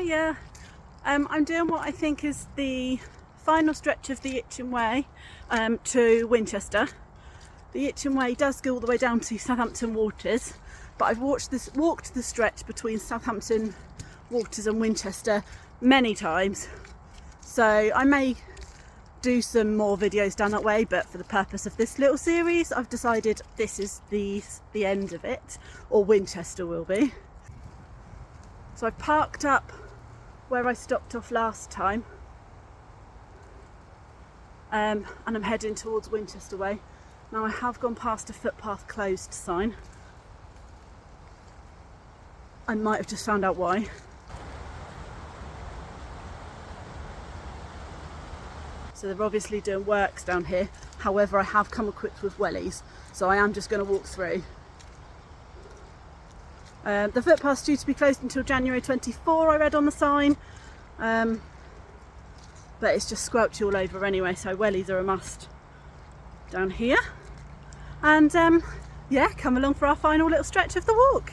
Hiya. I'm doing what I think is the final stretch of the Itchen Way to Winchester. The Itchen Way does go all the way down to Southampton Waters, but I've walked the stretch between Southampton Waters and Winchester many times, so I may do some more videos down that way, but for the purpose of this little series I've decided this is the end of it, or Winchester will be. So I've parked up where I stopped off last time, and I'm heading towards Winchester Way. Now I have gone past a footpath closed sign. I might have just found out why. So they're obviously doing works down here. However, I have come equipped with wellies, so I am just going to walk through. The footpath's due to be closed until January 24, I read on the sign, but it's just squelchy all over anyway, so wellies are a must down here. And yeah, come along for our final little stretch of the walk.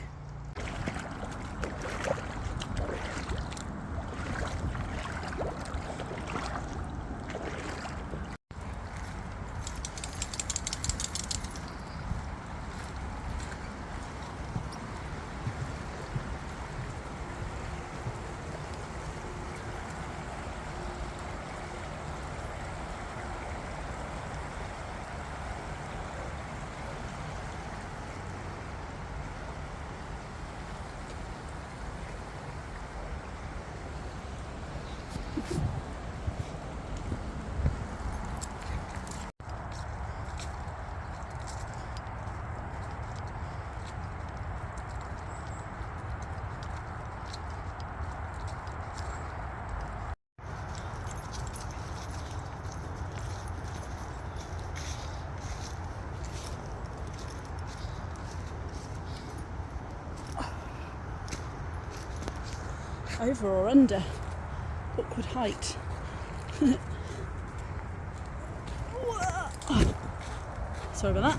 Over or under? Awkward height. Sorry about that.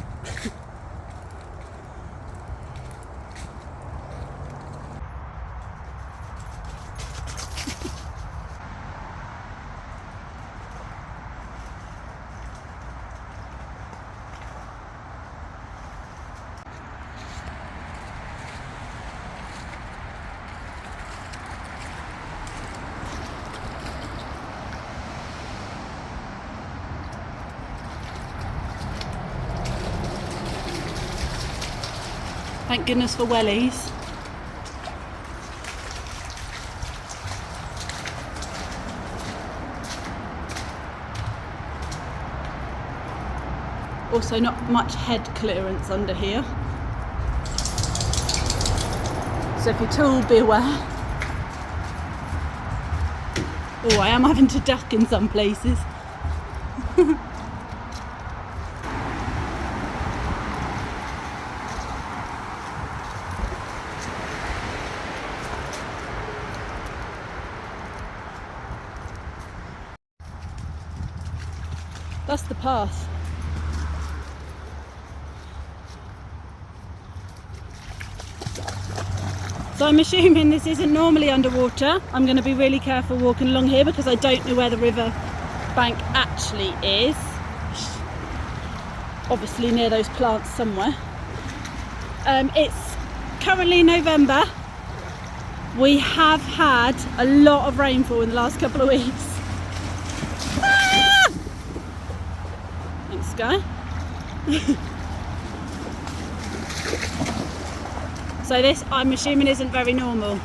Thank goodness for wellies. Also not much head clearance under here, so if you're tall, be aware. Oh, I am having to duck in some places. That's the path. So I'm assuming this isn't normally underwater. I'm going to be really careful walking along here because I don't know where the river bank actually is. Obviously near those plants somewhere. It's currently November. We have had a lot of rainfall in the last couple of weeks. Guy. So this, I'm assuming, isn't very normal.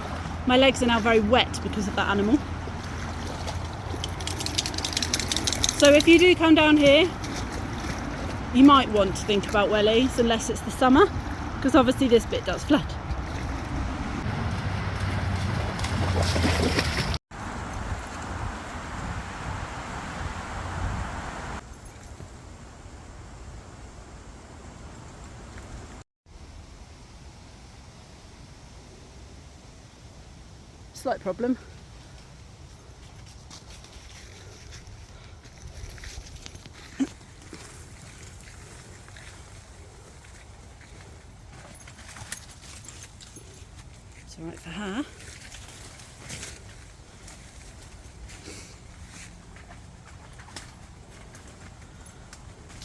My legs are now very wet because of that animal. So if you do come down here, you might want to think about wellies, unless it's the summer, because obviously this bit does flood. Slight problem. It's all right for her.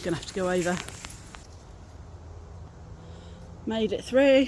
Gonna have to go over. Made it through.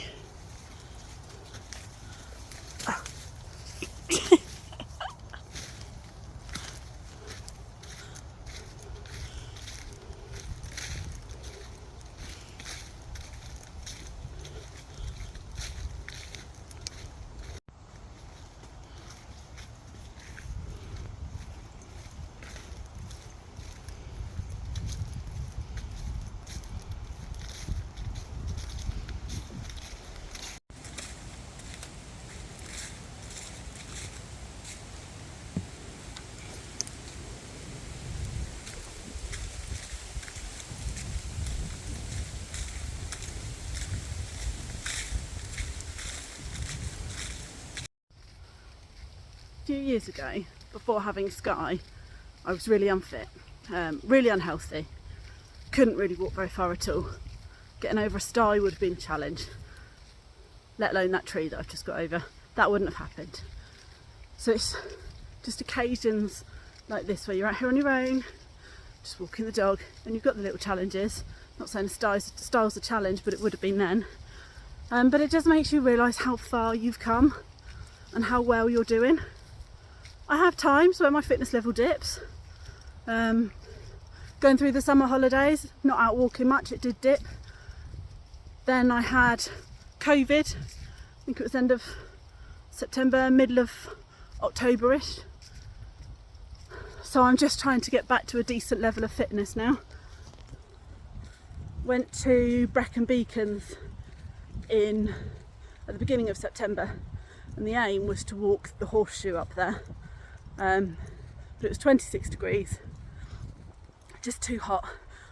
A few years ago, before having Sky, I was really unfit, really unhealthy, couldn't really walk very far at all. Getting over a stye would have been a challenge, let alone that tree that I've just got over. That wouldn't have happened. So it's just occasions like this where you're out here on your own, just walking the dog, and you've got the little challenges. Not saying style's a challenge, but it would have been then. But it just makes you realise how far you've come and how well you're doing. I have times where my fitness level dips. Going through the summer holidays, not out walking much, it did dip. Then I had COVID, I think it was end of September, middle of October-ish. So I'm just trying to get back to a decent level of fitness now. Went to Brecon Beacons at the beginning of September, and the aim was to walk the horseshoe up there. But it was 26 degrees, just too hot,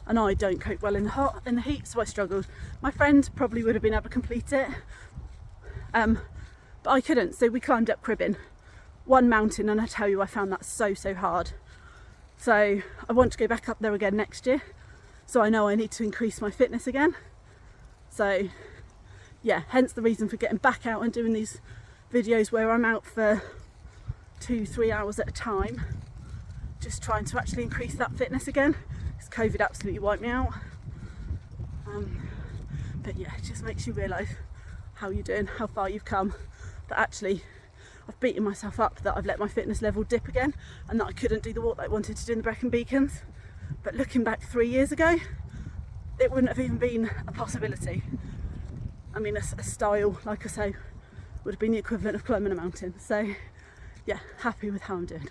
and I don't cope well in the heat, so I struggled. My friend probably would have been able to complete it, but I couldn't, so we climbed up Cribbin, one mountain, and I tell you, I found that so hard. So I want to go back up there again next year, so I know I need to increase my fitness again. So yeah, hence the reason for getting back out and doing these videos where I'm out for 2-3 hours at a time, just trying to actually increase that fitness again, because COVID absolutely wiped me out. But yeah, it just makes you realise how you're doing, how far you've come, that actually I've beaten myself up that I've let my fitness level dip again, and that I couldn't do the walk that I wanted to do in the Brecon Beacons. But looking back 3 years ago, it wouldn't have even been a possibility. I mean, a style, like I say, would have been the equivalent of climbing a mountain. So yeah, happy with how I'm doing.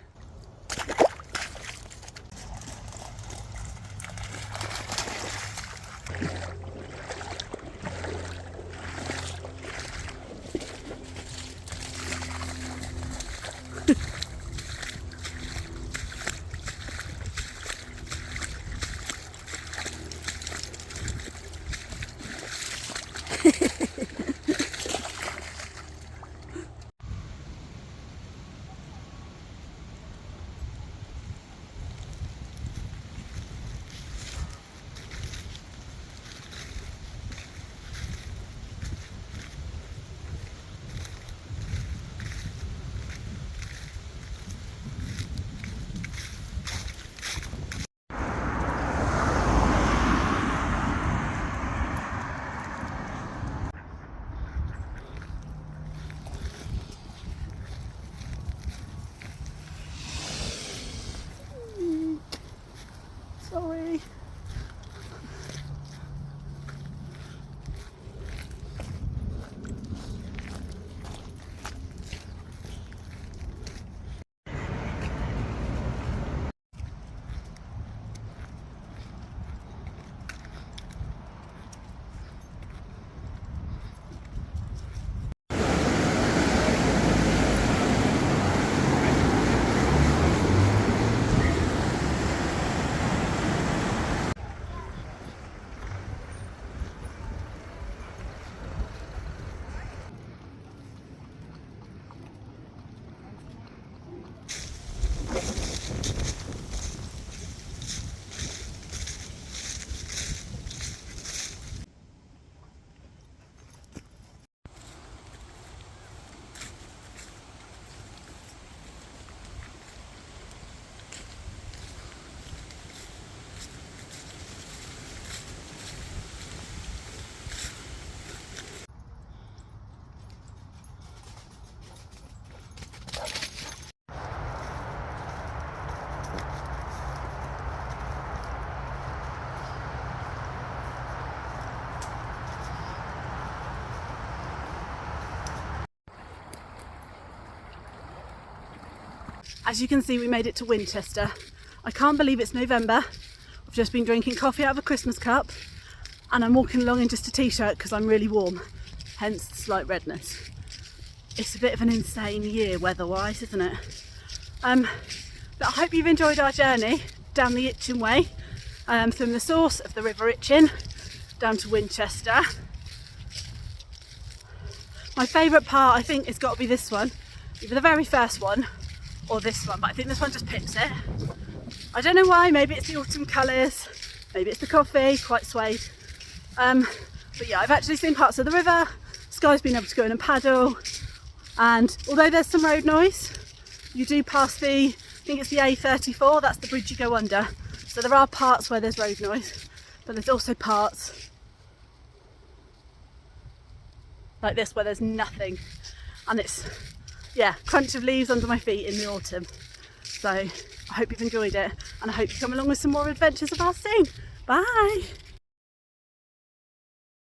As you can see, we made it to Winchester. I can't believe it's November. I've just been drinking coffee out of a Christmas cup and I'm walking along in just a t-shirt because I'm really warm, hence the slight redness. It's a bit of an insane year weather-wise, isn't it? But I hope you've enjoyed our journey down the Itchen way, from the source of the River Itchen down to Winchester. My favourite part, I think, has got to be this one, either the very first one or this one, but I think this one just pips it. I don't know why, maybe it's the autumn colours, maybe it's the coffee, quite suede. But yeah, I've actually seen parts of the river, Sky's been able to go in and paddle, and although there's some road noise, you do pass the, I think it's the A34, that's the bridge you go under. So there are parts where there's road noise, but there's also parts like this where there's nothing. And it's, yeah, crunch of leaves under my feet in the autumn. So I hope you've enjoyed it and I hope you come along with some more adventures of ours soon. Bye!